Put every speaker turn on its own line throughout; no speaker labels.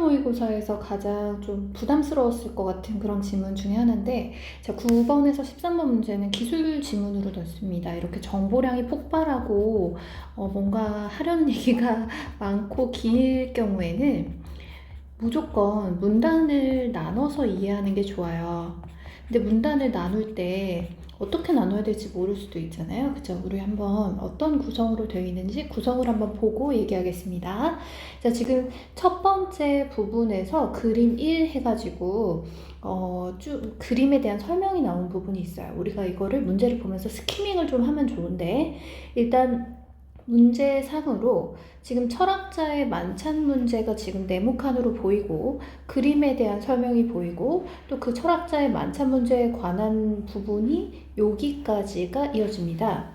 모의고사에서 가장 좀 부담스러웠을 것 같은 그런 지문 중에 하나인데, 자, 9번에서 13번 문제는 기술 지문으로 넣습니다. 이렇게 정보량이 폭발하고 뭔가 하려는 얘기가 많고 길 경우에는 무조건 문단을 나눠서 이해하는 게 좋아요. 근데 문단을 나눌 때 어떻게 나눠야 될지 모를 수도 있잖아요. 그죠? 우리 한번 어떤 구성으로 되어 있는지 구성을 한번 보고 얘기하겠습니다. 자, 지금 첫 번째 부분에서 그림 1 해가지고 쭉 그림에 대한 설명이 나온 부분이 있어요. 우리가 이거를 문제를 보면서 스키밍을 좀 하면 좋은데, 일단 문제상으로 지금 철학자의 만찬 문제가 지금 네모칸으로 보이고 그림에 대한 설명이 보이고 또 그 철학자의 만찬 문제에 관한 부분이 여기까지가 이어집니다.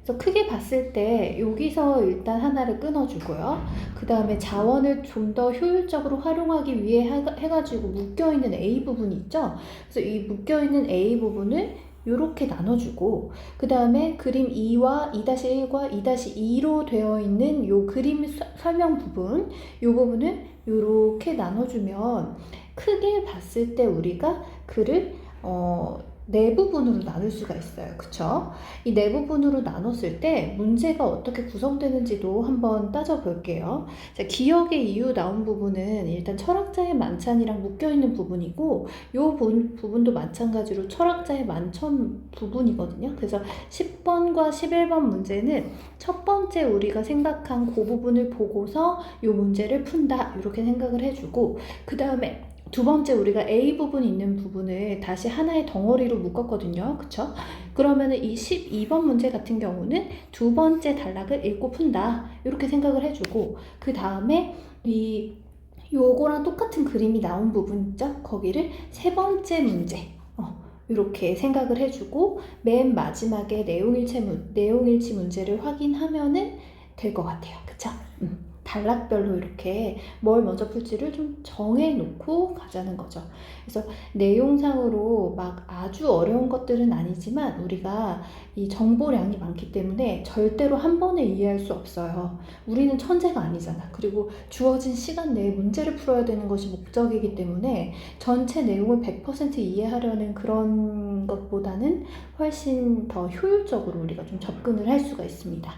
그래서 크게 봤을 때 여기서 일단 하나를 끊어주고요. 그 다음에 자원을 좀 더 효율적으로 활용하기 위해 해가지고 묶여있는 A 부분이 있죠. 그래서 이 묶여있는 A 부분을 이렇게 나눠주고, 그 다음에 그림 2와 2-1과 2-2로 되어 있는 요 그림 설명 부분, 요 부분을 이렇게 나눠주면 크게 봤을 때 우리가 글을 네 부분으로 나눌 수가 있어요. 그쵸? 이 네 부분으로 나눴을 때 문제가 어떻게 구성되는지도 한번 따져볼게요. 자, 기억의 이유 나온 부분은 일단 철학자의 만찬이랑 묶여있는 부분이고, 요 부분도 마찬가지로 철학자의 만찬 부분이거든요. 그래서 10번과 11번 문제는 첫 번째 우리가 생각한 그 부분을 보고서 요 문제를 푼다, 이렇게 생각을 해주고, 그 다음에 두 번째 우리가 A 부분 있는 부분을 다시 하나의 덩어리로 묶었거든요. 그쵸? 그러면은 이 12번 문제 같은 경우는 두 번째 단락을 읽고 푼다, 이렇게 생각을 해주고, 그 다음에 요거랑 똑같은 그림이 나온 부분 있죠? 거기를 세 번째 문제 이렇게 생각을 해주고, 맨 마지막에 내용일치 문제를 확인하면은 될 것 같아요. 그쵸? 단락별로 이렇게 뭘 먼저 풀지를 좀 정해놓고 가자는 거죠. 그래서 내용상으로 막 아주 어려운 것들은 아니지만 우리가 이 정보량이 많기 때문에 절대로 한 번에 이해할 수 없어요. 우리는 천재가 아니잖아. 그리고 주어진 시간 내에 문제를 풀어야 되는 것이 목적이기 때문에 전체 내용을 100% 이해하려는 그런 것보다는 훨씬 더 효율적으로 우리가 좀 접근을 할 수가 있습니다.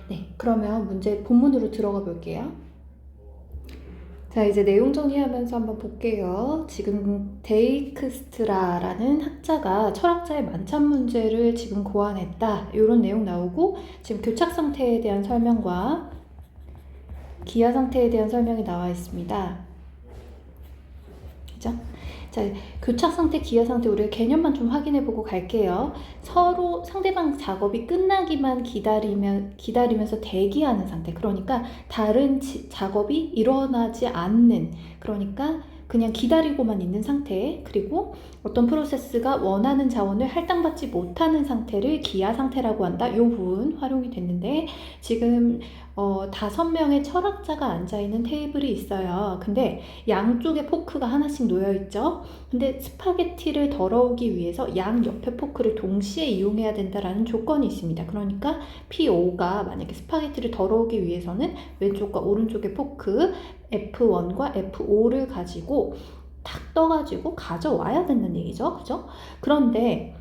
네, 그러면 문제 본문으로 들어가 볼게요. 자, 이제 내용 정리하면서 한번 볼게요. 지금 데이크스트라라는 학자가 철학자의 만찬 문제를 지금 고안했다, 이런 내용 나오고, 지금 교착 상태에 대한 설명과 기하 상태에 대한 설명이 나와 있습니다. 그죠? 자, 교착 상태, 기하 상태 우리가 개념만 좀 확인해보고 갈게요. 서로 상대방 작업이 끝나기만 기다리면서 대기하는 상태. 그러니까 다른 작업이 일어나지 않는, 그러니까 그냥 기다리고만 있는 상태. 그리고 어떤 프로세스가 원하는 자원을 할당받지 못하는 상태를 기하 상태라고 한다. 이 부분 활용이 됐는데, 지금 5명의 철학자가 앉아있는 테이블이 있어요. 근데 양쪽에 포크가 하나씩 놓여있죠. 근데 스파게티를 덜어오기 위해서 양 옆에 포크를 동시에 이용해야 된다라는 조건이 있습니다. 그러니까 P5가 만약에 스파게티를 덜어오기 위해서는 왼쪽과 오른쪽의 포크 F1과 F5를 가지고 탁 떠가지고 가져와야 된다는 얘기죠. 그죠? 그런데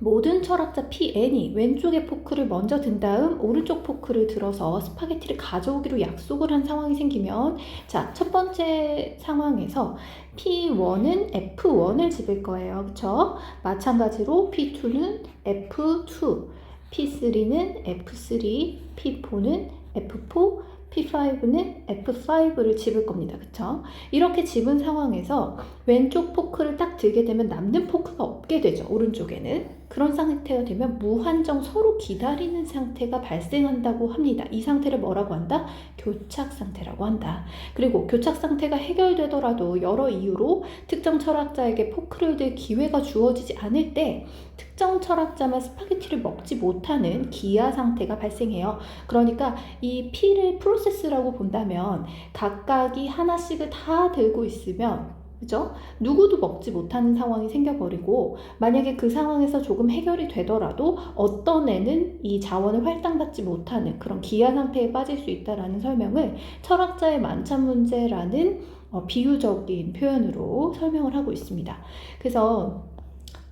모든 철학자 PN이 왼쪽의 포크를 먼저 든 다음 오른쪽 포크를 들어서 스파게티를 가져오기로 약속을 한 상황이 생기면, 자, 첫 번째 상황에서 P1은 F1을 집을 거예요. 그쵸? 마찬가지로 P2는 F2, P3는 F3, P4는 F4, P5는 F5를 집을 겁니다. 그쵸? 이렇게 집은 상황에서 왼쪽 포크를 딱 들게 되면 남는 포크가 없게 되죠. 오른쪽에는. 그런 상태가 되면 무한정 서로 기다리는 상태가 발생한다고 합니다. 이 상태를 뭐라고 한다? 교착 상태라고 한다. 그리고 교착 상태가 해결되더라도 여러 이유로 특정 철학자에게 포크를 들 기회가 주어지지 않을 때 특정 철학자만 스파게티를 먹지 못하는 기하 상태가 발생해요. 그러니까 이 P를 프로세스라고 본다면 각각이 하나씩을 다 들고 있으면 그죠? 누구도 먹지 못하는 상황이 생겨버리고 만약에 그 상황에서 조금 해결이 되더라도 어떤 애는 이 자원을 할당받지 못하는 그런 기아 상태에 빠질 수 있다라는 설명을 철학자의 만찬 문제라는 비유적인 표현으로 설명을 하고 있습니다. 그래서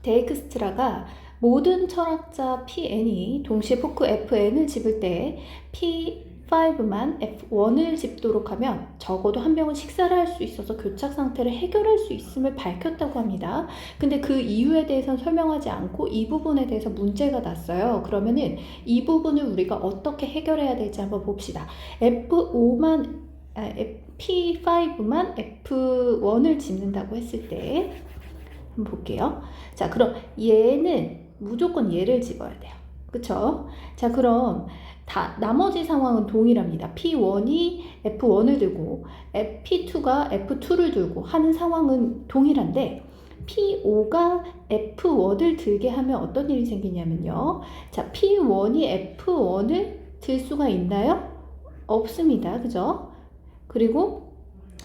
데이크스트라가 모든 철학자 PN이 동시에 포크 FN을 집을 때 P5만 F1을 집도록 하면 적어도 한 명은 식사를 할 수 있어서 교착 상태를 해결할 수 있음을 밝혔다고 합니다. 근데 그 이유에 대해서는 설명하지 않고 이 부분에 대해서 문제가 났어요. 그러면은 이 부분을 우리가 어떻게 해결해야 될지 한번 봅시다. P5만 F1을 집는다고 했을 때 한번 볼게요. 자, 그럼 얘는 무조건 얘를 집어야 돼요. 그쵸? 자, 그럼 나머지 상황은 동일합니다. P1이 F1을 들고 P2가 F2를 들고 하는 상황은 동일한데 P5가 F1을 들게 하면 어떤 일이 생기냐면요. 자, P1이 F1을 들 수가 있나요? 없습니다. 그죠? 그리고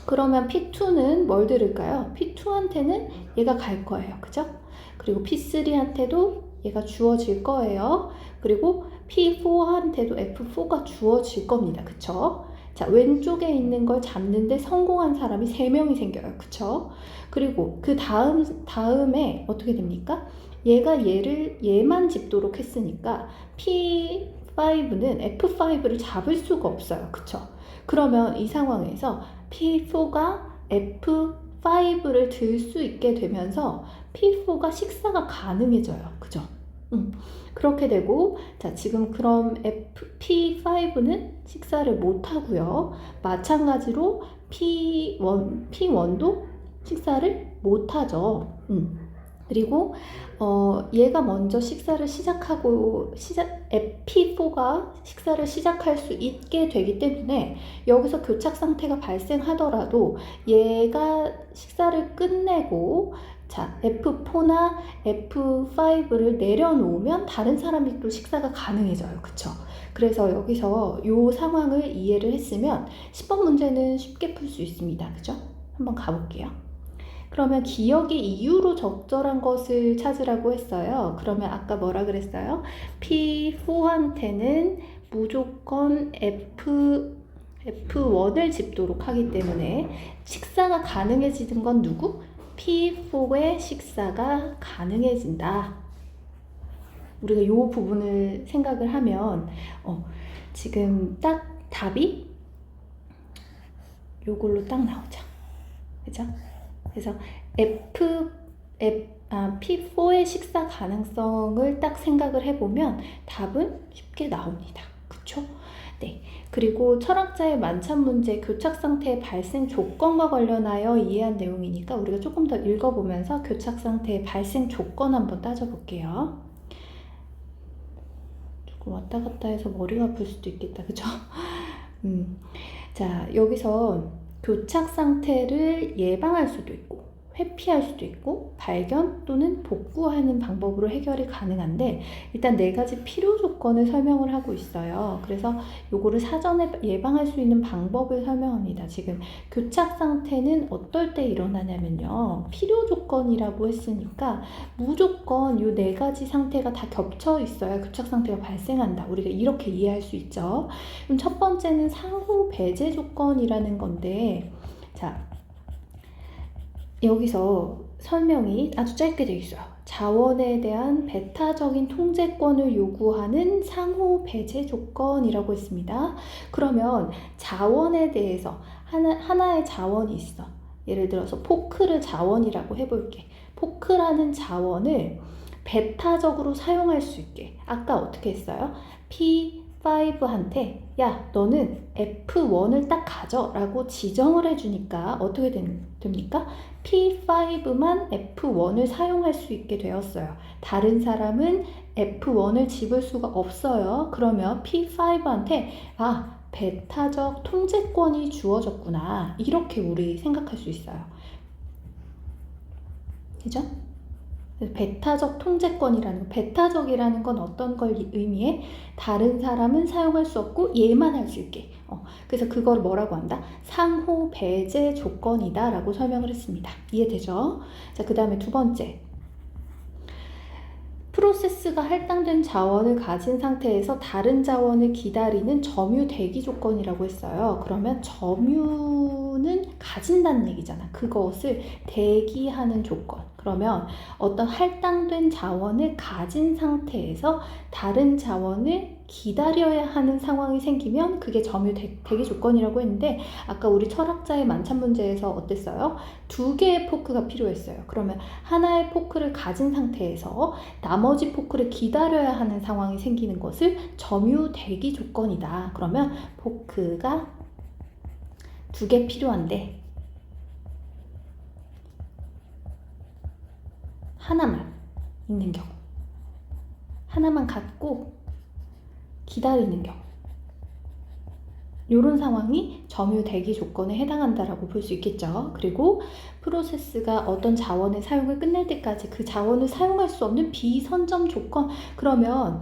그러면 P2는 뭘 들을까요? P2한테는 얘가 갈 거예요. 그죠? 그리고 P3한테도 얘가 주어질 거예요. 그리고 P4한테도 F4가 주어질 겁니다. 그쵸? 자, 왼쪽에 있는 걸 잡는데 성공한 사람이 3명이 생겨요. 그쵸? 그리고 그 다음에 어떻게 됩니까? 얘만 집도록 했으니까 P5는 F5를 잡을 수가 없어요. 그쵸? 그러면 이 상황에서 P4가 F5를 들 수 있게 되면서 P4가 식사가 가능해져요. 그죠? 그렇게 되고, 자, 지금 그럼 P5는 식사를 못 하고요. 마찬가지로 P1도 식사를 못 하죠. 그리고 얘가 먼저 식사를 P4가 식사를 시작할 수 있게 되기 때문에 여기서 교착 상태가 발생하더라도 얘가 식사를 끝내고 자, F4나 F5를 내려놓으면 다른 사람이 또 식사가 가능해져요. 그쵸? 그래서 여기서 이 상황을 이해를 했으면 10번 문제는 쉽게 풀 수 있습니다. 그죠? 한번 가볼게요. 그러면 기억의 이유로 적절한 것을 찾으라고 했어요. 그러면 아까 뭐라 그랬어요? P4한테는 무조건 F1을 집도록 하기 때문에 식사가 가능해지는 건 누구? P4의 식사가 가능해진다. 우리가 이 부분을 생각을 하면 지금 딱 답이 요걸로 딱 나오죠. 그죠? 그래서 P4의 식사 가능성을 딱 생각을 해보면 답은 쉽게 나옵니다. 그쵸? 네. 그리고 철학자의 만찬 문제, 교착 상태의 발생 조건과 관련하여 이해한 내용이니까 우리가 조금 더 읽어보면서 교착 상태의 발생 조건 한번 따져볼게요. 조금 왔다 갔다 해서 머리가 아플 수도 있겠다. 그죠? 자, 여기서 교착 상태를 예방할 수도 있고 회피할 수도 있고 발견 또는 복구하는 방법으로 해결이 가능한데 일단 4가지 필요 조건을 설명을 하고 있어요. 그래서 요거를 사전에 예방할 수 있는 방법을 설명합니다. 지금 교착 상태는 어떨 때 일어나냐면요. 필요 조건이라고 했으니까 무조건 요 4가지 상태가 다 겹쳐 있어야 교착 상태가 발생한다. 우리가 이렇게 이해할 수 있죠. 그럼 첫 번째는 상호 배제 조건이라는 건데 자, 여기서 설명이 아주 짧게 되어 있어요. 자원에 대한 배타적인 통제권을 요구하는 상호 배제 조건이라고 했습니다. 그러면 자원에 대해서 하나의 자원이 있어. 예를 들어서 포크를 자원이라고 해볼게. 포크라는 자원을 배타적으로 사용할 수 있게. 아까 어떻게 했어요? P5한테 야, 너는 F1을 딱 가져 라고 지정을 해주니까 어떻게 됩니까? P5만 F1을 사용할 수 있게 되었어요. 다른 사람은 F1을 집을 수가 없어요. 그러면 P5한테 배타적 통제권이 주어졌구나. 이렇게 우리 생각할 수 있어요. 그죠? 배타적 통제권이라는 거, 배타적이라는 건 어떤 걸 의미해? 다른 사람은 사용할 수 없고 얘만 할 수 있게. 그래서 그걸 뭐라고 한다? 상호 배제 조건이다 라고 설명을 했습니다. 이해되죠? 자, 그 다음에 두 번째. 프로세스가 할당된 자원을 가진 상태에서 다른 자원을 기다리는 점유 대기 조건이라고 했어요. 그러면 점유는 가진다는 얘기잖아. 그것을 대기하는 조건. 그러면 어떤 할당된 자원을 가진 상태에서 다른 자원을 기다려야 하는 상황이 생기면 그게 점유 대기 조건이라고 했는데, 아까 우리 철학자의 만찬 문제에서 어땠어요? 2개의 포크가 필요했어요. 그러면 하나의 포크를 가진 상태에서 나머지 포크를 기다려야 하는 상황이 생기는 것을 점유 대기 조건이다. 그러면 포크가 2개 필요한데 하나만 있는 경우, 하나만 갖고 기다리는 경우, 이런 상황이 점유 대기 조건에 해당한다라고 볼 수 있겠죠. 그리고 프로세스가 어떤 자원의 사용을 끝낼 때까지 그 자원을 사용할 수 없는 비선점 조건. 그러면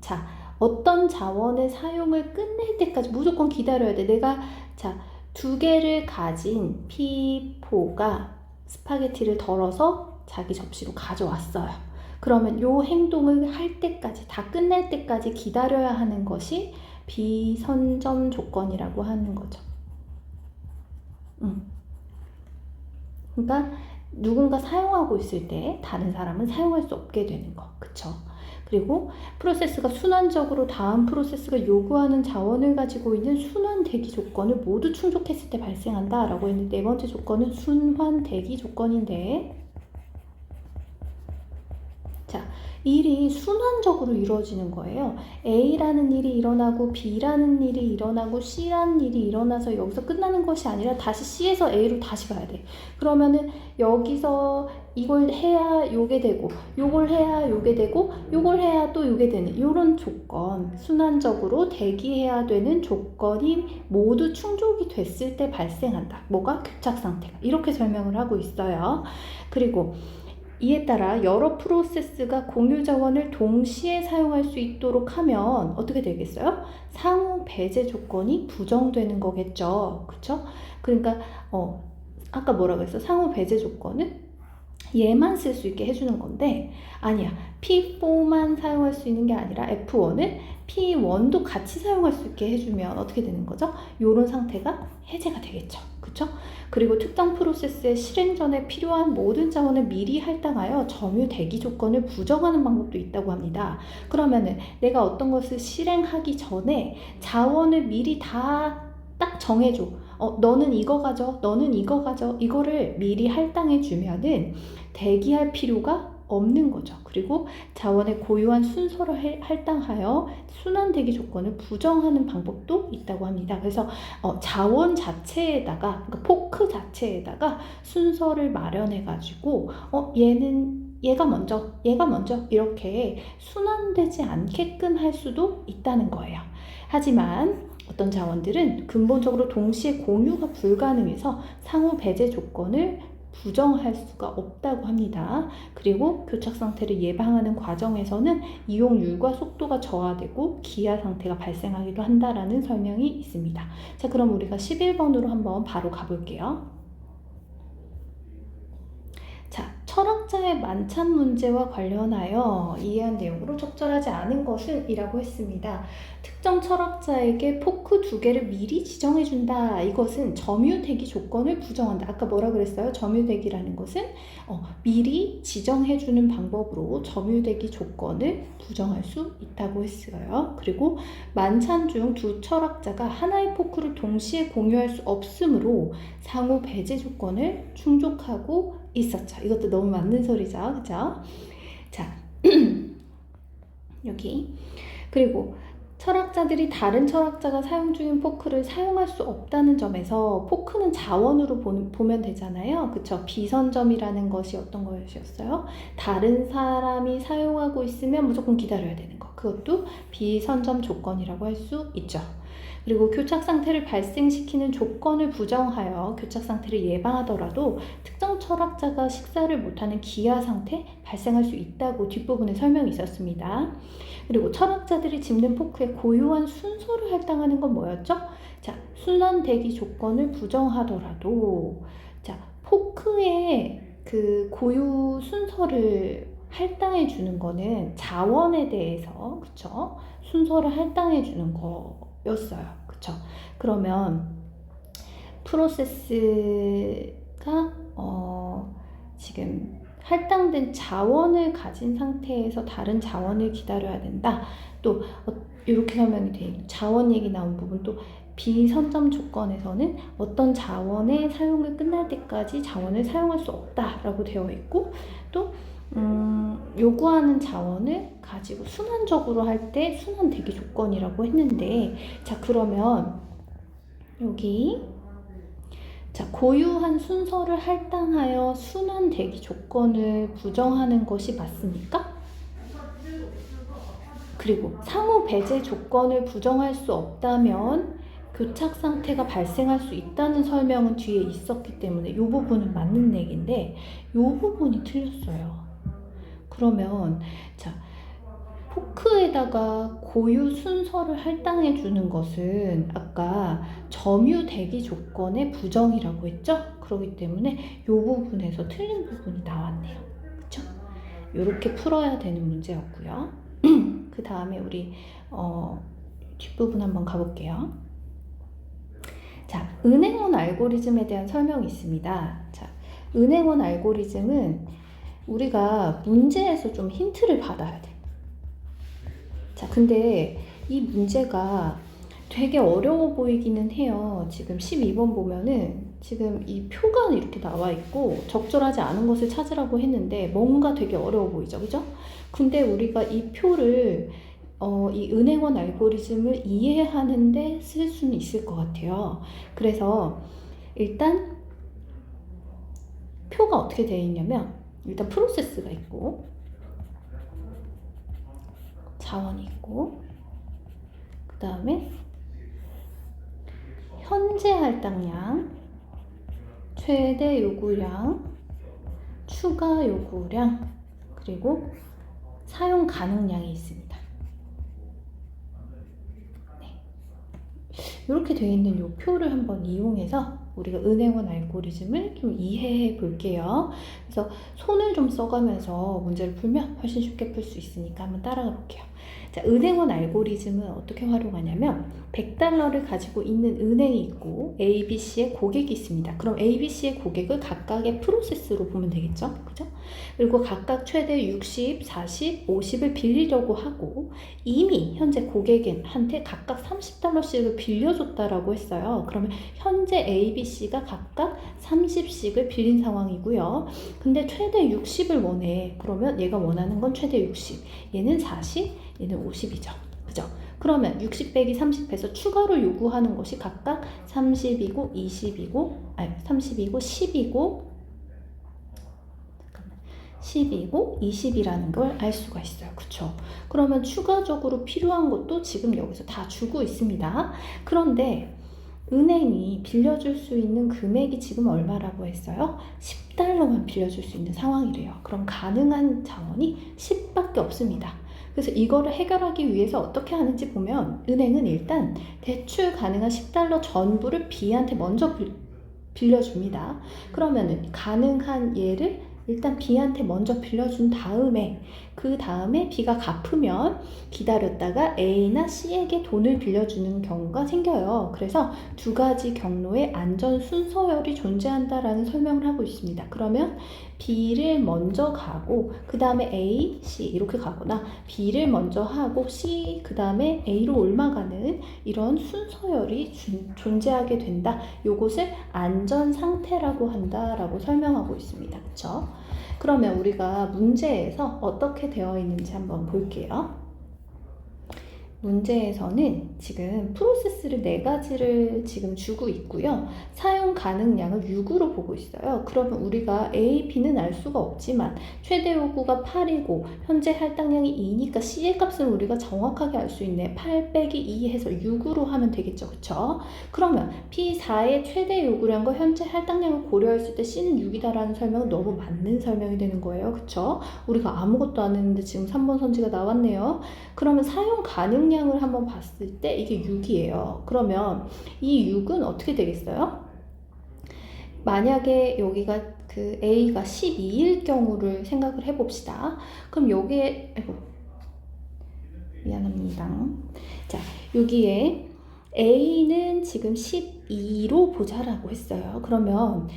자, 어떤 자원의 사용을 끝낼 때까지 무조건 기다려야 돼. 내가 자, 2개를 가진 P4가 스파게티를 덜어서 자기 접시로 가져왔어요. 그러면 요 행동을 할 때까지, 다 끝낼 때까지 기다려야 하는 것이 비선점 조건이라고 하는 거죠. 그러니까 누군가 사용하고 있을 때 다른 사람은 사용할 수 없게 되는 거. 그쵸? 그리고 프로세스가 순환적으로 다음 프로세스가 요구하는 자원을 가지고 있는 순환 대기 조건을 모두 충족했을 때 발생한다 라고 했는데, 4번째 조건은 순환 대기 조건인데, 자, 일이 순환적으로 이루어지는 거예요. A라는 일이 일어나고 B라는 일이 일어나고 C라는 일이 일어나서 여기서 끝나는 것이 아니라 다시 C에서 A로 다시 가야 돼. 그러면은 여기서 이걸 해야 요게 되고, 요걸 해야 요게 되고, 요걸 해야 또 요게 되는 이런 조건, 순환적으로 대기해야 되는 조건이 모두 충족이 됐을 때 발생한다. 뭐가? 교착 상태가. 이렇게 설명을 하고 있어요. 그리고 이에 따라 여러 프로세스가 공유 자원을 동시에 사용할 수 있도록 하면 어떻게 되겠어요? 상호 배제 조건이 부정되는 거겠죠. 그쵸? 그러니까 아까 뭐라고 했어? 상호 배제 조건은 얘만 쓸 수 있게 해주는 건데, 아니야. P4만 사용할 수 있는 게 아니라 F1을 P1도 같이 사용할 수 있게 해주면 어떻게 되는 거죠? 이런 상태가 해제가 되겠죠. 그쵸? 그리고 특정 프로세스의 실행 전에 필요한 모든 자원을 미리 할당하여 점유 대기 조건을 부정하는 방법도 있다고 합니다. 그러면은 내가 어떤 것을 실행하기 전에 자원을 미리 다 딱 정해줘. 너는 이거 가져, 너는 이거 가져. 이거를 미리 할당해 주면은 대기할 필요가 없는 거죠. 그리고 자원의 고유한 순서를 할당하여 순환 대기 조건을 부정하는 방법도 있다고 합니다. 그래서 자원 자체에다가, 그러니까 포크 자체에다가 순서를 마련해 가지고 얘가 먼저 이렇게 순환되지 않게끔 할 수도 있다는 거예요. 하지만 어떤 자원들은 근본적으로 동시에 공유가 불가능해서 상호 배제 조건을 부정할 수가 없다고 합니다. 그리고 교착 상태를 예방하는 과정에서는 이용률과 속도가 저하되고 기하 상태가 발생하기도 한다라는 설명이 있습니다. 자, 그럼 우리가 11번으로 한번 바로 가볼게요. 자, 철학자의 만찬 문제와 관련하여 이해한 내용으로 적절하지 않은 것은 이라고 했습니다. 특정 철학자에게 포크 2개를 미리 지정해준다. 이것은 점유대기 조건을 부정한다. 아까 뭐라 그랬어요? 점유대기라는 것은 미리 지정해주는 방법으로 점유대기 조건을 부정할 수 있다고 했어요. 그리고 만찬 중 2 철학자가 하나의 포크를 동시에 공유할 수 없으므로 상호 배제 조건을 충족하고 있었죠. 이것도 너무 맞는 소리죠. 그죠? 자, 여기. 그리고 철학자들이 다른 철학자가 사용 중인 포크를 사용할 수 없다는 점에서 포크는 자원으로 보면 되잖아요. 그쵸? 비선점이라는 것이 어떤 것이었어요? 다른 사람이 사용하고 있으면 무조건 기다려야 되는 거. 그것도 비선점 조건이라고 할 수 있죠. 그리고 교착 상태를 발생시키는 조건을 부정하여 교착 상태를 예방하더라도 특정 철학자가 식사를 못하는 기아 상태 발생할 수 있다고 뒷부분에 설명이 있었습니다. 그리고 철학자들이 짚는 포크의 고유한 순서를 할당하는 건 뭐였죠? 자, 순환 대기 조건을 부정하더라도, 자, 포크의 그 고유 순서를 할당해 주는 거는 자원에 대해서, 그쵸? 순서를 할당해 주는 거였어요. 그쵸? 그러면 프로세스가 지금 할당된 자원을 가진 상태에서 다른 자원을 기다려야 된다. 또 이렇게 설명이 되어 있는 자원 얘기 나온 부분, 또 비선점 조건에서는 어떤 자원의 사용을 끝날 때까지 자원을 사용할 수 없다라고 되어 있고, 또 요구하는 자원을 가지고 순환적으로 할 때 순환 대기 조건이라고 했는데, 자, 그러면 여기 자, 고유한 순서를 할당하여 순환 대기 조건을 부정하는 것이 맞습니까? 그리고 상호 배제 조건을 부정할 수 없다면 교착 상태가 발생할 수 있다는 설명은 뒤에 있었기 때문에 이 부분은 맞는 얘기인데 이 부분이 틀렸어요. 그러면 자, 포크에다가 고유 순서를 할당해 주는 것은 아까 점유 대기 조건의 부정이라고 했죠? 그렇기 때문에 이 부분에서 틀린 부분이 나왔네요. 그쵸? 이렇게 풀어야 되는 문제였고요. 그 다음에 우리 뒷부분 한번 가볼게요. 자, 은행원 알고리즘에 대한 설명이 있습니다. 자, 은행원 알고리즘은 우리가 문제에서 좀 힌트를 받아야 돼. 자, 근데 이 문제가 되게 어려워 보이기는 해요. 지금 12번 보면은 지금 이 표가 이렇게 나와 있고 적절하지 않은 것을 찾으라고 했는데 뭔가 되게 어려워 보이죠, 그죠? 근데 우리가 이 표를 이 은행원 알고리즘을 이해하는데 쓸 수는 있을 것 같아요. 그래서 일단 표가 어떻게 되어 있냐면 일단 프로세스가 있고 자원이 있고 그 다음에 현재 할당량, 최대 요구량, 추가 요구량, 그리고 사용 가능량이 있습니다. 네. 이렇게 되어 있는 이 표를 한번 이용해서 우리가 은행원 알고리즘을 좀 이해해 볼게요. 그래서 손을 좀 써가면서 문제를 풀면 훨씬 쉽게 풀 수 있으니까 한번 따라가 볼게요. 자, 은행원 알고리즘은 어떻게 활용하냐면 100달러를 가지고 있는 은행이 있고 ABC의 고객이 있습니다. 그럼 ABC의 고객을 각각의 프로세스로 보면 되겠죠? 그죠? 그리고 각각 최대 60, 40, 50을 빌리려고 하고 이미 현재 고객한테 각각 30달러씩을 빌려줬다라고 했어요. 그러면 현재 ABC가 각각 30씩을 빌린 상황이고요. 근데 최대 60을 원해. 그러면 얘가 원하는 건 최대 60, 얘는 40, 얘는 50이죠. 그죠? 그러면 60 빼기 30 해서 추가로 요구하는 것이 각각 30이고 20이고 30이고 10이고 10이고 20이라는 걸 알 수가 있어요. 그쵸? 그러면 추가적으로 필요한 것도 지금 여기서 다 주고 있습니다. 그런데 은행이 빌려줄 수 있는 금액이 지금 얼마라고 했어요? 10달러만 빌려줄 수 있는 상황이래요. 그럼 가능한 자원이 10밖에 없습니다. 그래서 이거를 해결하기 위해서 어떻게 하는지 보면 은행은 일단 대출 가능한 10달러 전부를 B한테 먼저 빌려줍니다. 그러면 가능한 얘를 일단 B한테 먼저 빌려준 다음에 그 다음에 B가 갚으면 기다렸다가 A나 C에게 돈을 빌려주는 경우가 생겨요. 그래서 두 가지 경로의 안전 순서열이 존재한다라는 설명을 하고 있습니다. 그러면 B를 먼저 가고 그 다음에 A, C 이렇게 가거나 B를 먼저 하고 C 그 다음에 A로 올라가는 이런 순서열이 존재하게 된다. 요것을 안전 상태라고 한다라고 설명하고 있습니다. 그렇죠? 그러면 우리가 문제에서 어떻게 되어 있는지 한번 볼게요. 문제에서는 지금 프로세스를 4가지를 지금 주고 있고요. 사용 가능량을 6으로 보고 있어요. 그러면 우리가 A, B는 알 수가 없지만 최대 요구가 8이고 현재 할당량이 2니까 C의 값을 우리가 정확하게 알 수 있네. 8 빼기 2 해서 6으로 하면 되겠죠. 그쵸? 그러면 P4의 최대 요구량과 현재 할당량을 고려했을 때 C는 6이다라는 설명은 너무 맞는 설명이 되는 거예요. 그쵸? 우리가 아무것도 안 했는데 지금 3번 선지가 나왔네요. 그러면 사용 가능량을 한번 봤을 때 이게 6이에요. 그러면 이 6은 어떻게 되겠어요? 만약에 여기가 그 A가 12일 경우를 생각을 해봅시다. 그럼 여기에 미안합니다. 자, 여기에 A는 지금 12로 보자라고 했어요. 그러면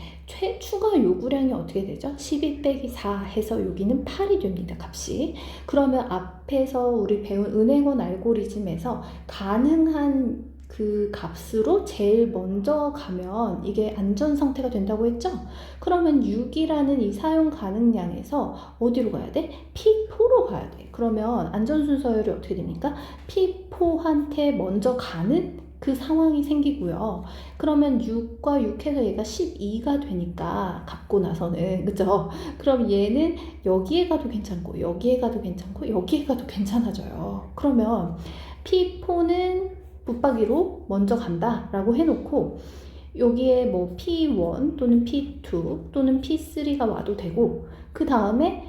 추가 요구량이 어떻게 되죠? 12 빼기 4 해서 여기는 8이 됩니다. 값이. 그러면 앞에서 우리 배운 은행원 알고리즘에서 가능한 그 값으로 제일 먼저 가면 이게 안전 상태가 된다고 했죠? 그러면 6이라는 이 사용 가능량에서 어디로 가야 돼? P4로 가야 돼. 그러면 안전 순서율이 어떻게 됩니까? P4한테 먼저 가는 그 상황이 생기고요. 그러면 6과 6 해서 얘가 12가 되니까 갖고 나서는, 그죠? 그럼 얘는 여기에 가도 괜찮고 여기에 가도 괜찮고 여기에 가도 괜찮아져요. 그러면 P4는 붙박이로 먼저 간다 라고 해놓고 여기에 뭐 P1 또는 P2 또는 P3가 와도 되고 그 다음에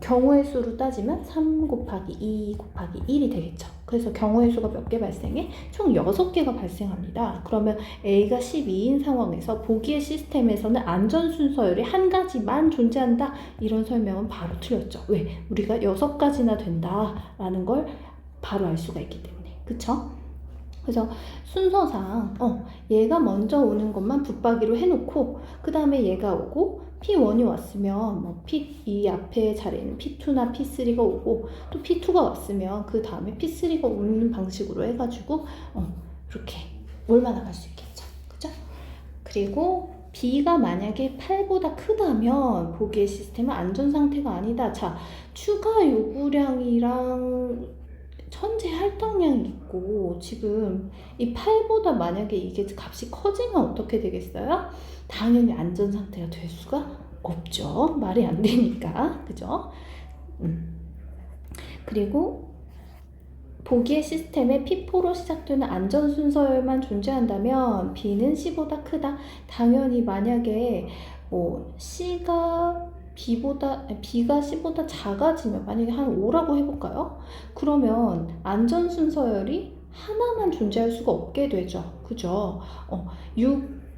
경우의 수로 따지면 3 곱하기 2 곱하기 1이 되겠죠. 그래서 경우의 수가 몇 개 발생해? 총 6개가 발생합니다. 그러면 A가 12인 상황에서 보기의 시스템에서는 안전 순서율이 한 가지만 존재한다. 이런 설명은 바로 틀렸죠. 왜? 우리가 6가지나 된다라는 걸 바로 알 수가 있기 때문에. 그쵸? 그래서 순서상 얘가 먼저 오는 것만 붙박이로 해놓고 그 다음에 얘가 오고 P1이 왔으면 뭐 이 앞에 자리에는 P2나 P3가 오고 또 P2가 왔으면 그 다음에 P3가 오는 방식으로 해가지고 이렇게 올라나갈 수 있겠죠. 그죠? 그리고 B가 만약에 8보다 크다면 보기의 시스템은 안전 상태가 아니다. 자, 추가 요구량이랑 현재 할당량이 있고 지금 이 8보다 만약에 이게 값이 커지면 어떻게 되겠어요? 당연히 안전 상태가 될 수가 없죠. 말이 안 되니까. 그죠? 그리고 보기의 시스템에 P4로 시작되는 안전 순서열만 존재한다면 B는 C보다 크다. 당연히 만약에 뭐 B가 C보다 작아지면 만약에 한 5라고 해볼까요? 그러면 안전 순서열이 하나만 존재할 수가 없게 되죠. 그죠?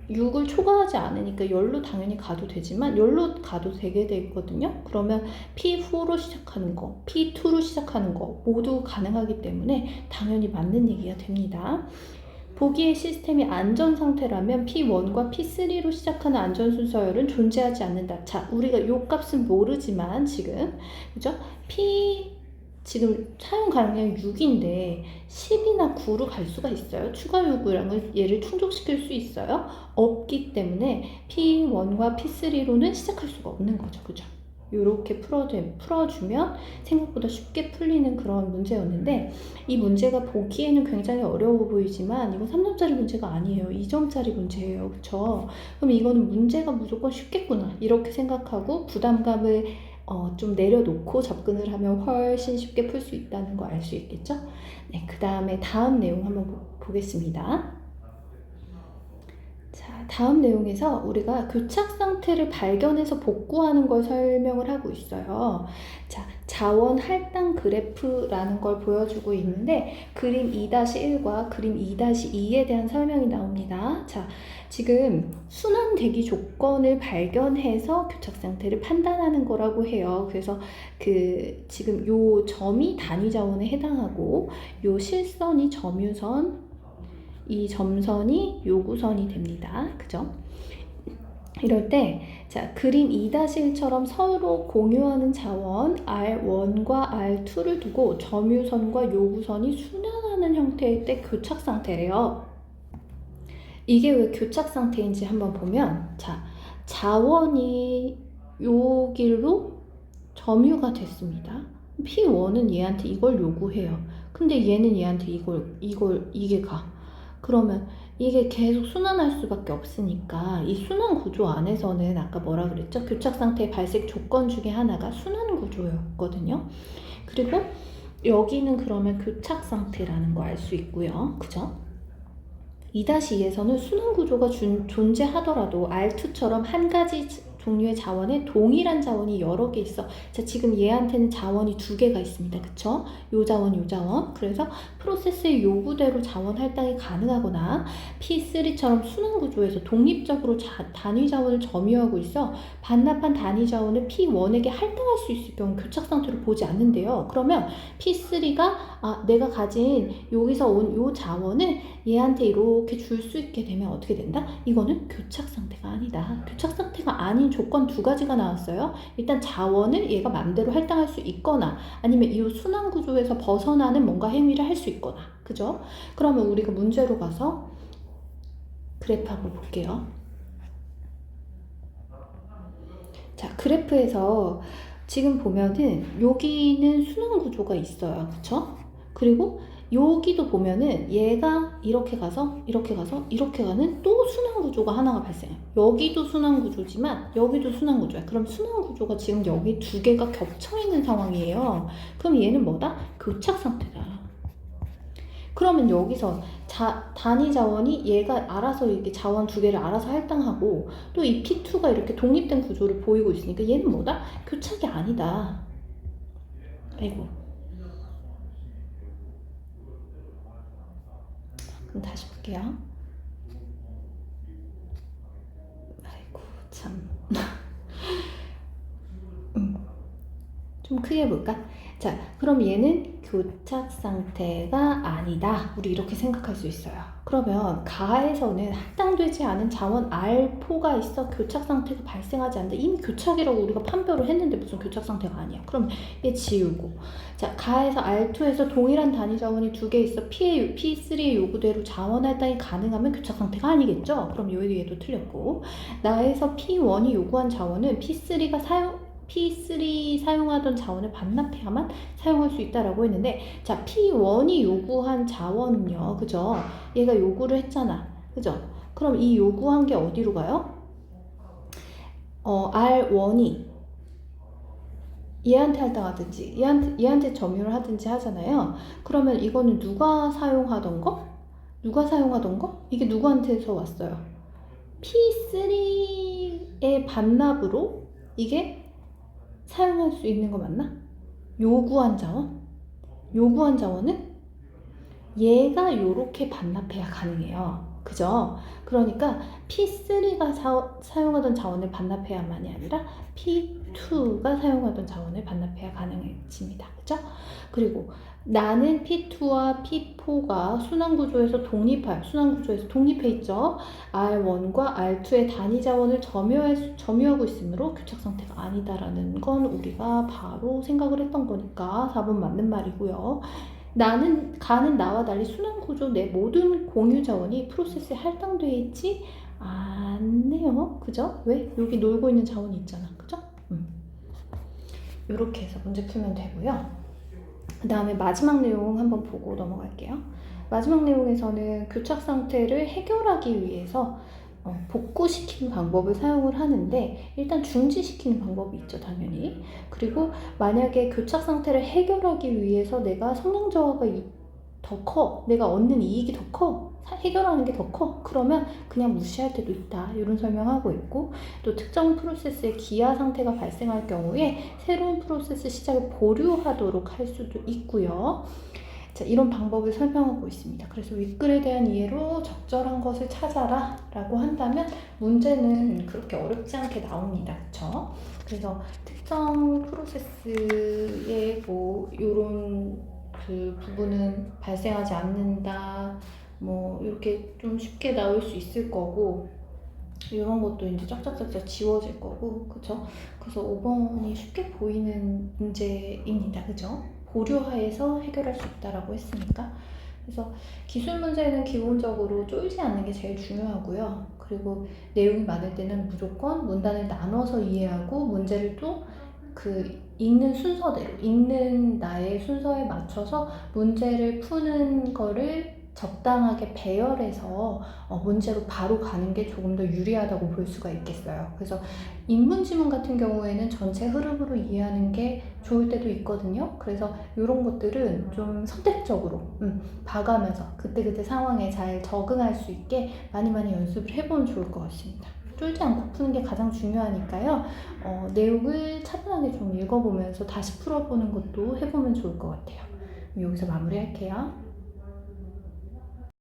6을 초과하지 않으니까 10로 당연히 가도 되지만 10로 가도 되게 되거든요. 그러면 P4로 시작하는 거, P2로 시작하는 거 모두 가능하기 때문에 당연히 맞는 얘기가 됩니다. 보기의 시스템이 안전 상태라면 P1과 P3로 시작하는 안전 순서열은 존재하지 않는다. 자, 우리가 요 값은 모르지만 지금 그죠? 지금 사용 가능량이 6인데 10이나 9로 갈 수가 있어요? 추가 요구량을 얘를 충족시킬 수 있어요? 없기 때문에 P1과 P3로는 시작할 수가 없는 거죠. 그죠? 이렇게 풀어주면 생각보다 쉽게 풀리는 그런 문제였는데 이 문제가 보기에는 굉장히 어려워 보이지만 이건 3점짜리 문제가 아니에요. 2점짜리 문제예요. 그쵸? 그럼 이거는 문제가 무조건 쉽겠구나 이렇게 생각하고 부담감을 좀 내려놓고 접근을 하면 훨씬 쉽게 풀 수 있다는 거 알 수 있겠죠? 네, 그 다음에 다음 내용 한번 보겠습니다. 자, 다음 내용에서 우리가 교착 상태를 발견해서 복구하는 걸 설명을 하고 있어요. 자, 자원 할당 그래프라는 걸 보여주고 있는데 그림 2-1과 그림 2-2에 대한 설명이 나옵니다. 자, 지금 순환 대기 조건을 발견해서 교착 상태를 판단하는 거라고 해요. 그래서 지금 요 점이 단위 자원에 해당하고 요 실선이 점유선, 이 점선이 요구선이 됩니다. 그죠? 이럴 때, 자, 그림 2-1처럼 서로 공유하는 자원 R1과 R2를 두고 점유선과 요구선이 순환하는 형태일 때 교착 상태래요. 이게 왜 교착 상태인지 한번 보면, 자, 자원이 요 길로 점유가 됐습니다. P1은 얘한테 이걸 요구해요. 근데 얘는 얘한테 이게 가. 그러면 이게 계속 순환할 수밖에 없으니까 이 순환 구조 안에서는 아까 뭐라 그랬죠? 교착 상태의 발생 조건 중에 하나가 순환 구조였거든요. 그리고 여기는 그러면 교착 상태라는 거 알 수 있고요. 그죠? 2-2에서는 순환 구조가 존재하더라도 R2처럼 한 가지 종류의 자원에 동일한 자원이 여러 개 있어. 자, 지금 얘한테는 자원이 2개가 있습니다. 그쵸? 요 자원, 요 자원. 그래서 프로세스의 요구대로 자원 할당이 가능하거나 P3처럼 순환 구조에서 독립적으로 단위 자원을 점유하고 있어 반납한 단위 자원을 P1에게 할당할 수 있을 경우 교착 상태로 보지 않는데요. 그러면 P3가 내가 가진 여기서 온 요 자원을 얘한테 이렇게 줄 수 있게 되면 어떻게 된다? 이거는 교착 상태가 아니다. 교착 상태가 아닌 조건 2가지가 나왔어요. 일단 자원을 얘가 맘대로 할당할 수 있거나 아니면 이 순환 구조에서 벗어나는 뭔가 행위를 할 수 있거나. 그죠? 그러면 우리가 문제로 가서 그래프 한번 볼게요. 자, 그래프에서 지금 보면은 여기는 순환 구조가 있어요. 그쵸? 그리고 여기도 보면은 얘가 이렇게 가서 이렇게 가서 이렇게 가는 또 순환 구조가 하나가 발생해요. 여기도 순환 구조지만 여기도 순환 구조야. 그럼 순환 구조가 지금 여기 2개가 겹쳐 있는 상황이에요. 그럼 얘는 뭐다? 교착 상태다. 그러면 여기서 단위 자원이 얘가 알아서 이렇게 자원 2개를 알아서 할당하고 또 이 P2가 이렇게 독립된 구조를 보이고 있으니까 얘는 뭐다? 교착이 아니다. 아이고. 그럼 다시 볼게요. 아이고 참. 좀 크게 볼까? 자, 그럼 얘는 교착 상태가 아니다. 우리 이렇게 생각할 수 있어요. 그러면 가에서는 할당되지 않은 자원 R4가 있어 교착 상태가 발생하지 않는다. 이미 교착이라고 우리가 판별을 했는데 무슨 교착 상태가 아니야. 그럼 얘 지우고. 자, 가에서 R2에서 동일한 단위 자원이 2개 있어 P3의 요구대로 자원 할당이 가능하면 교착 상태가 아니겠죠? 그럼 얘도 틀렸고. 나에서 P1이 요구한 자원은 P3 사용하던 자원을 반납해야만 사용할 수 있다라고 했는데, 자, P1이 요구한 자원은요, 그죠? 얘가 요구를 했잖아, 그죠? 그럼 이 요구한 게 어디로 가요? R1이 얘한테 할당하든지 얘한테 점유를 하든지 하잖아요. 그러면 이거는 누가 사용하던 거? 이게 누구한테서 왔어요? P3의 반납으로 이게 사용할 수 있는 거 맞나? 요구한 자원은 얘가 요렇게 반납해야 가능해요. 그죠? 그러니까 P3가 사용하던 자원을 반납해야만이 아니라 P2가 사용하던 자원을 반납해야 가능해집니다. 그죠? 그리고 나는 P2와 P4가 순환구조에서 독립해 있죠. R1과 R2의 단위 자원을 점유하고 있으므로 교착 상태가 아니다라는 건 우리가 바로 생각을 했던 거니까 4번 맞는 말이고요. 가는 나와 달리 순환구조 내 모든 공유 자원이 프로세스에 할당되어 있지 않네요. 그죠? 왜? 여기 놀고 있는 자원이 있잖아. 그죠? 이렇게 해서 문제 풀면 되고요. 그 다음에 마지막 내용 한번 보고 넘어갈게요. 마지막 내용에서는 교착 상태를 해결하기 위해서 복구시키는 방법을 사용을 하는데, 일단 중지시키는 방법이 있죠, 당연히. 그리고 만약에 교착 상태를 해결하기 위해서 내가 성능 저하가 더 커, 내가 얻는 이익이 더 커, 해결하는 게 더 커, 그러면 그냥 무시할 때도 있다, 이런 설명하고 있고, 또 특정 프로세스의 기아 상태가 발생할 경우에 새로운 프로세스 시작을 보류하도록 할 수도 있고요. 자, 이런 방법을 설명하고 있습니다. 그래서 윗글에 대한 이해로 적절한 것을 찾아라 라고 한다면 문제는 그렇게 어렵지 않게 나옵니다. 그쵸? 그래서 특정 프로세스에 요런 그 부분은 발생하지 않는다, 이렇게 좀 쉽게 나올 수 있을 거고, 이런 것도 이제 쫙쫙쫙쫙 지워질 거고, 그쵸? 그래서 5번이 쉽게 보이는 문제입니다. 그죠? 보류하에서 해결할 수 있다라고 했으니까. 그래서 기술 문제는 기본적으로 쫄지 않는 게 제일 중요하고요. 그리고 내용이 많을 때는 무조건 문단을 나눠서 이해하고 문제를 또 그 읽는 순서대로, 읽는 나의 순서에 맞춰서 문제를 푸는 거를 적당하게 배열해서 문제로 바로 가는 게 조금 더 유리하다고 볼 수가 있겠어요. 그래서 인문지문 같은 경우에는 전체 흐름으로 이해하는 게 좋을 때도 있거든요. 그래서 이런 것들은 좀 선택적으로 봐가면서 그때그때 상황에 잘 적응할 수 있게 많이 연습을 해보면 좋을 것 같습니다. 쫄지 않고 푸는 게 가장 중요하니까요. 내용을 차분하게 좀 읽어보면서 다시 풀어보는 것도 해보면 좋을 것 같아요. 여기서 마무리할게요.